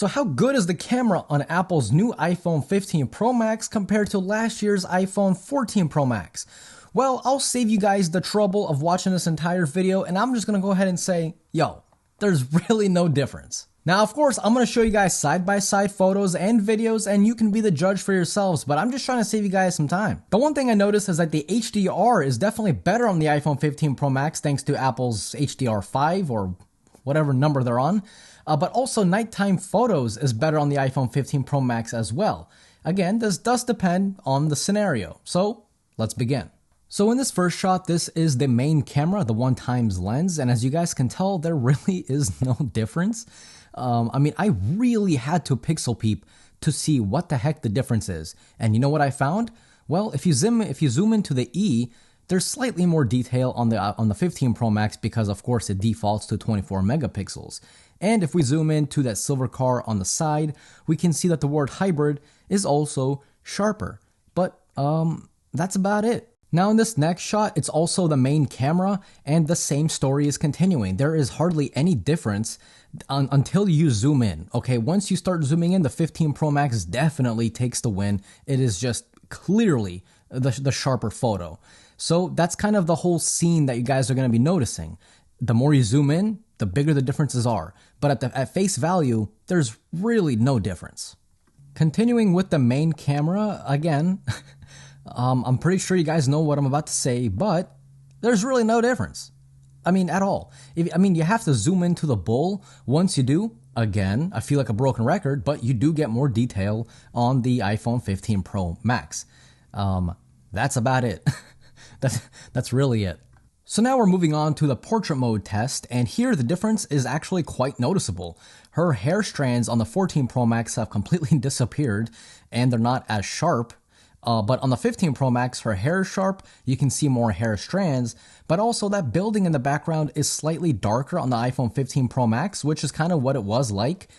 So how good is the camera on Apple's new iPhone 15 Pro Max compared to last year's iPhone 14 Pro Max? Well, I'll save you guys the trouble of watching this entire video, and I'm just gonna go ahead and say, yo, there's really no difference. Now, of course, I'm gonna show you guys side-by-side photos and videos, and you can be the judge for yourselves, but I'm just trying to save you guys some time. The one thing I noticed is that the HDR is definitely better on the iPhone 15 Pro Max thanks to Apple's HDR5 or whatever number they're on. But also nighttime photos is better on the iPhone 15 Pro Max as well. Again, this does depend on the scenario. So let's begin. So in this first shot, this is the main camera, the 1x lens. And as you guys can tell, there really is no difference. I really had to pixel peep to see what the heck the difference is. And you know what I found? Well, if you zoom into the E, there's slightly more detail on the 15 Pro Max because of course it defaults to 24 megapixels. And if we zoom in to that silver car on the side, we can see that the word hybrid is also sharper. But that's about it. Now in this next shot, it's also the main camera and the same story is continuing. There is hardly any difference until you zoom in. Okay, once you start zooming in, the 15 Pro Max definitely takes the win. It is just clearly the sharper photo. So that's kind of the whole scene that you guys are going to be noticing. The more you zoom in, the bigger the differences are. But at face value, there's really no difference. Continuing with the main camera, again, I'm pretty sure you guys know what I'm about to say, but there's really no difference. I mean, at all. You have to zoom into the bull. Once you do, again, I feel like a broken record, but you do get more detail on the iPhone 15 Pro Max. That's about it. That's really it. So now we're moving on to the portrait mode test, and here the difference is actually quite noticeable. Her hair strands on the 14 Pro Max have completely disappeared, and they're not as sharp. But on the 15 Pro Max, her hair is sharp, you can see more hair strands, but also that building in the background is slightly darker on the iPhone 15 Pro Max, which is kind of what it was like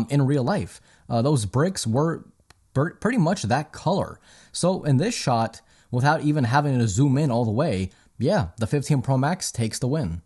in real life. Those bricks were pretty much that color. So in this shot, without even having to zoom in all the way, yeah, the 15 Pro Max takes the win.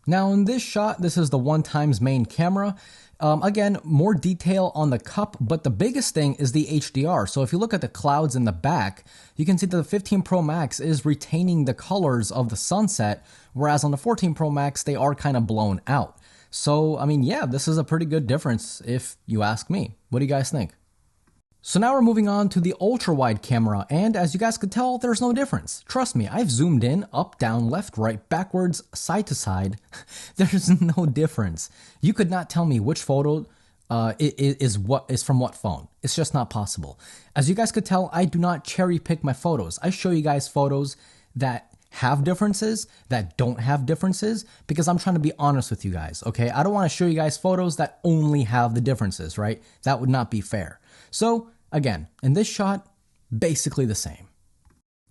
Now in this shot, this is the 1x main camera. Again, more detail on the cup, but the biggest thing is the HDR. So if you look at the clouds in the back, you can see that the 15 Pro Max is retaining the colors of the sunset, whereas on the 14 Pro Max, they are kind of blown out. So, yeah, this is a pretty good difference if you ask me. What do you guys think? So now we're moving on to the ultra-wide camera, and as you guys could tell, there's no difference. Trust me, I've zoomed in, up, down, left, right, backwards, side to side. There's no difference. You could not tell me which photo is from what phone. It's just not possible. As you guys could tell, I do not cherry pick my photos. I show you guys photos that have differences, that don't have differences, because I'm trying to be honest with you guys, okay? I don't want to show you guys photos that only have the differences, right? That would not be fair. So, again, in this shot, basically the same.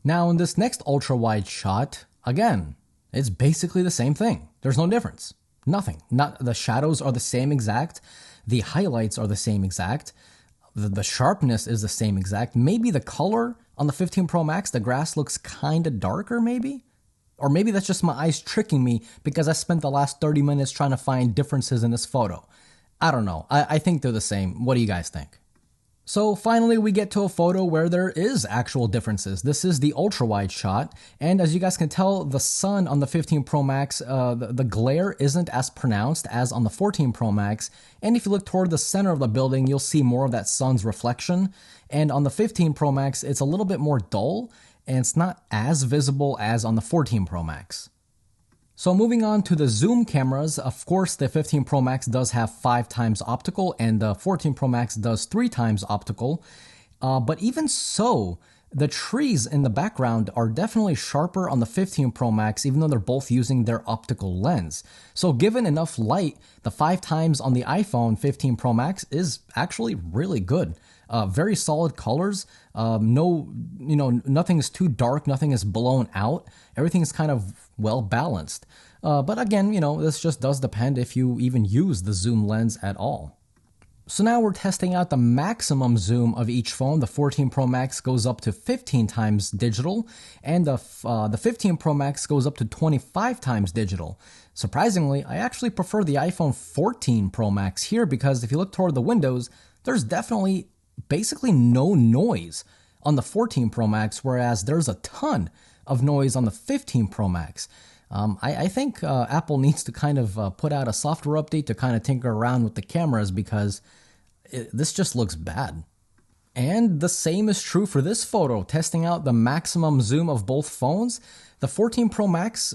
Now, in this next ultra-wide shot, again, it's basically the same thing. There's no difference. Nothing. The shadows are the same exact. The highlights are the same exact. The sharpness is the same exact. Maybe the color on the 15 Pro Max, the grass looks kind of darker maybe? Or maybe that's just my eyes tricking me because I spent the last 30 minutes trying to find differences in this photo. I don't know. I think they're the same. What do you guys think? So finally we get to a photo where there is actual differences. This is the ultra-wide shot, and as you guys can tell, the sun on the 15 Pro Max, the glare isn't as pronounced as on the 14 Pro Max, and if you look toward the center of the building, you'll see more of that sun's reflection, and on the 15 Pro Max, it's a little bit more dull, and it's not as visible as on the 14 Pro Max. So moving on to the zoom cameras, of course the 15 Pro Max does have 5x optical and the 14 Pro Max does 3x optical. But even so, the trees in the background are definitely sharper on the 15 Pro Max even though they're both using their optical lens. So given enough light, the 5x on the iPhone 15 Pro Max is actually really good. Very solid colors. Nothing is too dark, nothing is blown out. Everything is kind of well balanced. But again, this just does depend if you even use the zoom lens at all. So now we're testing out the maximum zoom of each phone. The 14 Pro Max goes up to 15 times digital, and the 15 Pro Max goes up to 25 times digital. Surprisingly, I actually prefer the iPhone 14 Pro Max here because if you look toward the windows, there's definitely basically no noise on the 14 Pro Max, whereas there's a ton of noise on the 15 Pro Max. I think Apple needs to kind of put out a software update to kind of tinker around with the cameras because this just looks bad. And the same is true for this photo, testing out the maximum zoom of both phones. The 14 Pro Max,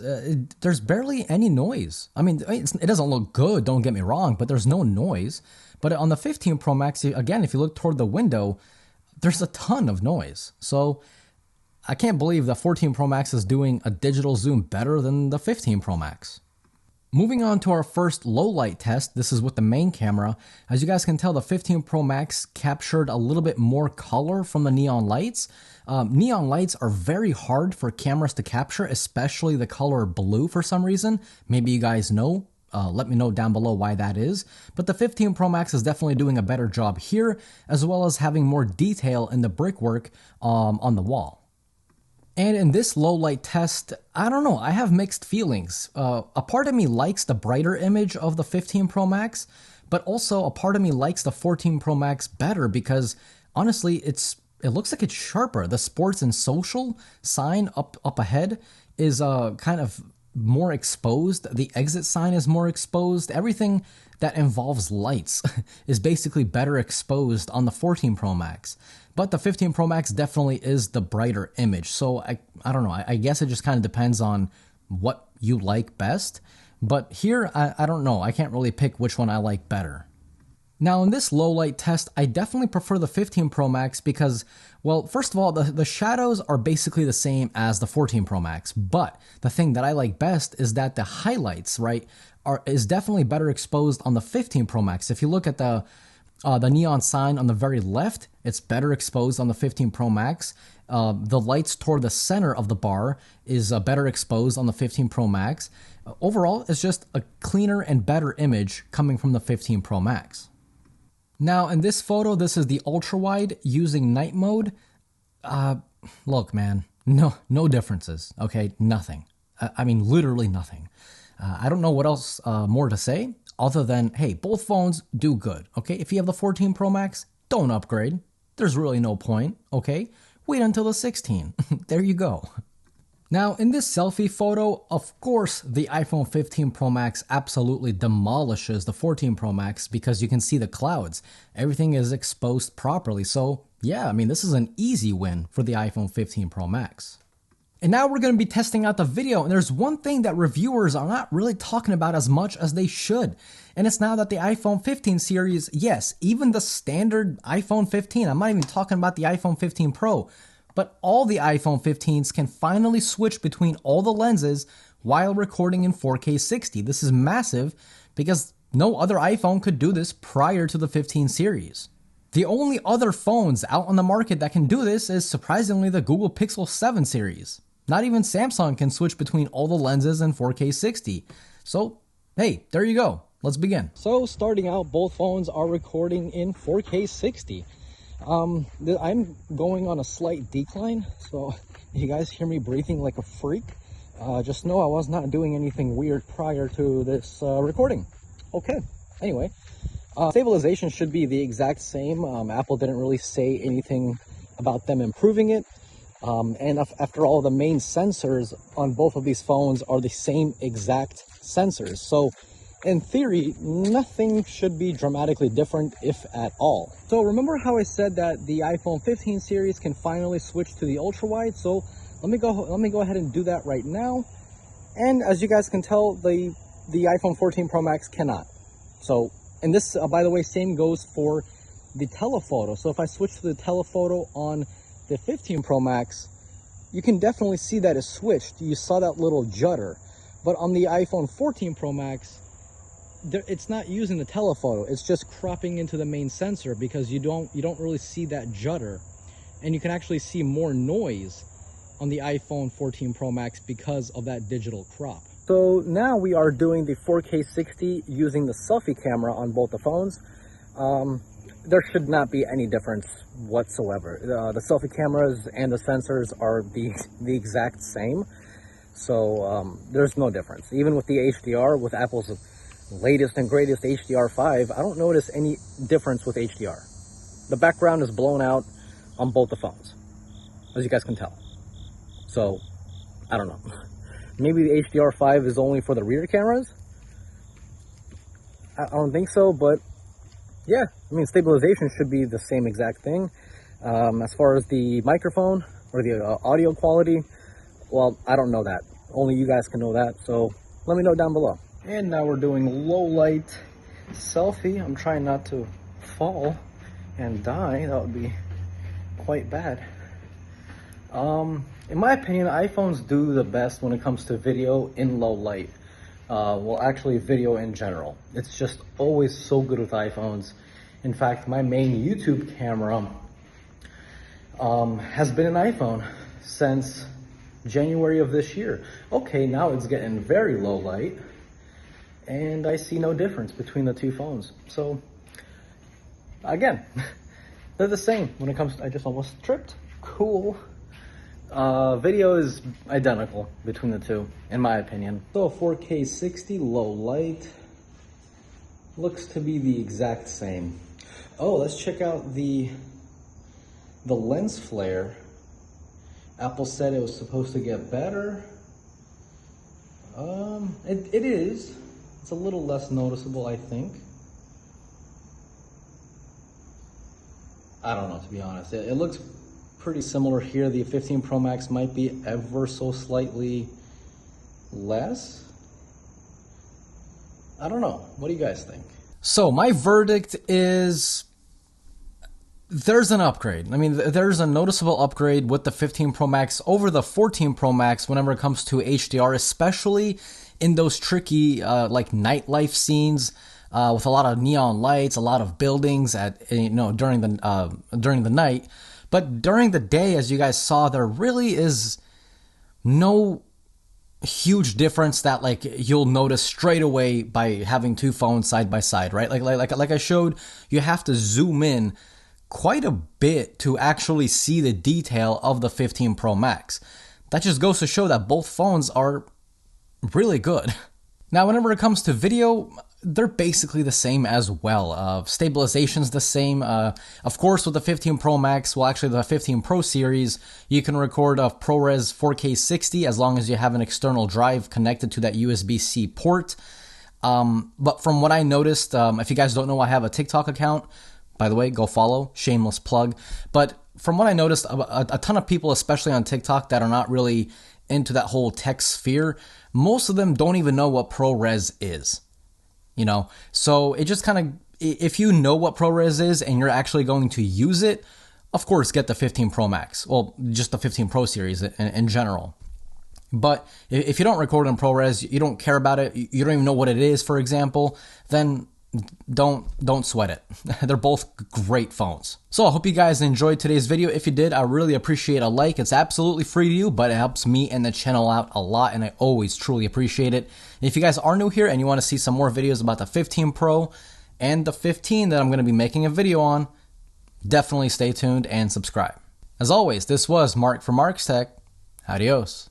there's barely any noise. I mean, it doesn't look good, don't get me wrong, but there's no noise. But on the 15 Pro Max, again, if you look toward the window, there's a ton of noise. So I can't believe the 14 Pro Max is doing a digital zoom better than the 15 Pro Max. Moving on to our first low light test, this is with the main camera. As you guys can tell, the 15 Pro Max captured a little bit more color from the neon lights. Neon lights are very hard for cameras to capture, especially the color blue for some reason. Maybe you guys know. Let me know down below why that is. But the 15 Pro Max is definitely doing a better job here, as well as having more detail in the brickwork on the wall. And in this low light test, I don't know, I have mixed feelings. A part of me likes the brighter image of the 15 Pro Max, but also a part of me likes the 14 Pro Max better because honestly, it looks like it's sharper. The sports and social sign up ahead is kind of more exposed. The exit sign is more exposed. Everything that involves lights is basically better exposed on the 14 Pro Max. But the 15 Pro Max definitely is the brighter image. So I don't know. I guess it just kind of depends on what you like best. But here, I don't know. I can't really pick which one I like better. Now in this low light test, I definitely prefer the 15 Pro Max because, well, first of all, the shadows are basically the same as the 14 Pro Max. But the thing that I like best is that the highlights, right, is definitely better exposed on the 15 Pro Max. If you look at the neon sign on the very left, it's better exposed on the 15 Pro Max. The lights toward the center of the bar is better exposed on the 15 Pro Max. Overall, it's just a cleaner and better image coming from the 15 Pro Max. Now, in this photo, this is the ultra wide using night mode. Look, man, no differences, okay? Nothing. I mean, literally nothing. I don't know what else more to say other than, hey, both phones do good, okay? If you have the 14 Pro Max, don't upgrade. There's really no point, okay? Wait until the 16. There you go. Now, in this selfie photo, of course, the iPhone 15 Pro Max absolutely demolishes the 14 Pro Max because you can see the clouds. Everything is exposed properly. So, yeah, I mean, this is an easy win for the iPhone 15 Pro Max. And now we're going to be testing out the video, and there's one thing that reviewers are not really talking about as much as they should. And it's now that the iPhone 15 series, yes, even the standard iPhone 15, I'm not even talking about the iPhone 15 Pro, but all the iPhone 15s can finally switch between all the lenses while recording in 4K 60. This is massive because no other iPhone could do this prior to the 15 series. The only other phones out on the market that can do this is surprisingly the Google Pixel 7 series. Not even Samsung can switch between all the lenses in 4K 60. So, hey, there you go. Let's begin. So, starting out, both phones are recording in 4K 60. I'm going on a slight decline, so if you guys hear me breathing like a freak, just know I was not doing anything weird prior to this recording. Okay, anyway, stabilization should be the exact same. Apple didn't really say anything about them improving it. And after all, the main sensors on both of these phones are the same exact sensors. So in theory, nothing should be dramatically different, if at all. So remember how I said that the iPhone 15 series can finally switch to the ultra wide? So let me go ahead and do that right now. And as you guys can tell, the iPhone 14 Pro Max cannot. So, and this, by the way, same goes for the telephoto. So if I switch to the telephoto on the 15 Pro Max, you can definitely see that it switched. You saw that little judder. But on the iPhone 14 Pro Max, it's not using the telephoto. It's just cropping into the main sensor because you don't really see that judder. And you can actually see more noise on the iPhone 14 Pro Max because of that digital crop. So now we are doing the 4K 60 using the selfie camera on both the phones. there should not be any difference whatsoever. The selfie cameras and the sensors are the exact same, so there's no difference. Even with the HDR, with Apple's latest and greatest HDR5, I don't notice any difference with HDR. The background is blown out on both the phones, as you guys can tell. So, I don't know. Maybe the HDR5 is only for the rear cameras? I don't think so, but yeah, I mean, stabilization should be the same exact thing. As far as the microphone or the audio quality, well, I don't know that. Only you guys can know that, so let me know down below. And now we're doing low light selfie. I'm trying not to fall and die. That would be quite bad. In my opinion, iPhones do the best when it comes to video in low light. Well, actually video in general. It's just always so good with iPhones. In fact, my main YouTube camera has been an iPhone since January of this year. Okay, now it's getting very low light, and I see no difference between the two phones. So, again, they're the same when it comes to, I just almost tripped. Cool. Video is identical between the two, in my opinion. So 4K 60 low light looks to be the exact same. Oh, let's check out the lens flare. Apple said it was supposed to get better. It is. It's a little less noticeable, I think. I don't know, to be honest. It looks pretty similar here. The 15 Pro Max might be ever so slightly less. I don't know. What do you guys think? So my verdict is there's an upgrade. I mean, there's a noticeable upgrade with the 15 Pro Max over the 14 Pro Max whenever it comes to HDR, especially in those tricky like nightlife scenes with a lot of neon lights, a lot of buildings at during the night. But during the day, as you guys saw, there really is no huge difference that like you'll notice straight away by having two phones side by side, right? Like I showed, you have to zoom in quite a bit to actually see the detail of the 15 Pro Max. That just goes to show that both phones are really good. Now, whenever it comes to video, they're basically the same as well. Stabilization's the same. Of course, with the 15 Pro Max, well, actually the 15 Pro series, you can record a ProRes 4K 60 as long as you have an external drive connected to that USB-C port. But from what I noticed, if you guys don't know, I have a TikTok account. By the way, go follow, shameless plug. But from what I noticed, a ton of people, especially on TikTok, that are not really into that whole tech sphere, most of them don't even know what ProRes is. You know, so it just kind of, if you know what ProRes is and you're actually going to use it, of course, get the 15 Pro Max. Well, just the 15 Pro series in general. But if you don't record in ProRes, you don't care about it, you don't even know what it is, for example, then don't sweat it. They're both great phones. So I hope you guys enjoyed today's video. If you did, I really appreciate a like. It's absolutely free to you, but it helps me and the channel out a lot, and I always truly appreciate it. If you guys are new here and you want to see some more videos about the 15 Pro and the 15 that I'm going to be making a video on, definitely stay tuned and subscribe. As always, this was Mark from Mark's Tech. Adios.